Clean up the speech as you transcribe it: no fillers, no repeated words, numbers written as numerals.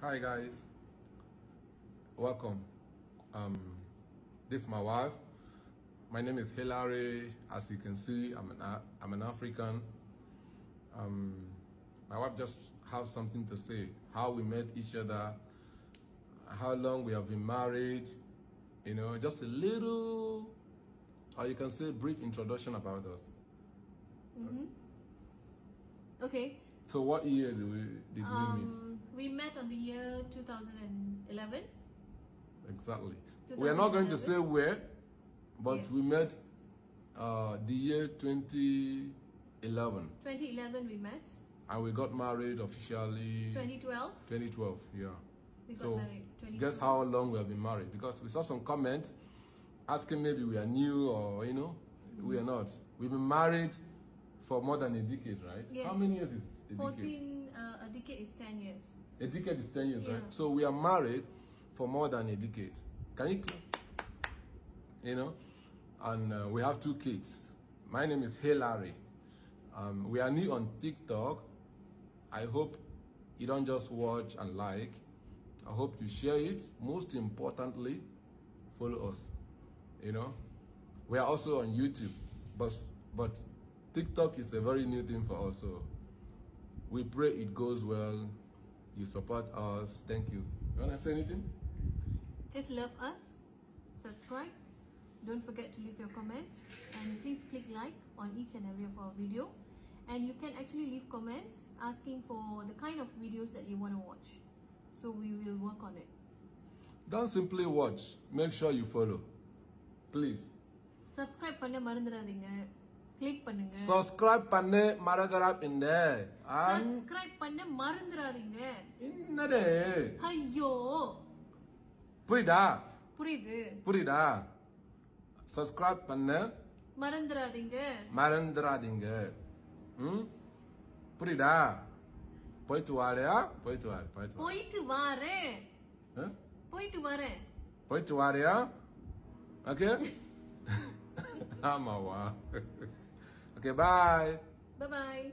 Hi guys, welcome. This is my wife. My name is Hilary. As you can see, I'm an African. My wife just has something to say. How we met each other, how long we have been married. You know, just a little, or you can say brief introduction about us. Okay. So, what year did we meet? We met on the year 2011. Exactly. We are not going to say where, but Yes. we met the year 2011. 2011 we met. And we got married officially 2012 2012, yeah. we got So married. guess how long we have been married? Because we saw some comments asking maybe we are new or we are not. We've been married for more than a decade, right? Yes. How many years is a decade? 14. A decade is 10 years. A decade is 10 years, Yeah. right? So we are married for more than a decade. Can you clap? And we have 2 kids. My name is Hilary. We are new on TikTok. I hope you don't just watch and like. I hope you share it. Most importantly, follow us. We are also on YouTube, but TikTok is a very new thing for us. So we pray it goes well. You support us. Thank you. You want to say anything? Just love us, subscribe, don't forget to leave your comments, and please click like on each and every of our video. And you can actually leave comments asking for the kind of videos that you want to watch, so we will work on it. Don't simply watch. Make sure you follow. Please. Subscribe பண்ண மறந்துடாதீங்க. Click பண்ணுங்க. Subscribe பண்ணு மறக்கறாப்பின்ன. Subscribe பண்ண மறந்துடாதீங்க. என்னடே? ஐயோ. புரியுதா? புரியுதா? Subscribe பண்ண மறந்துடாதீங்க. புரியுதா? போயிட்டு வாரியா? போயிட்டு வாரேன். போயிட்டு வாரியா? Okay? ஆமாவா? Okay, bye. Bye bye.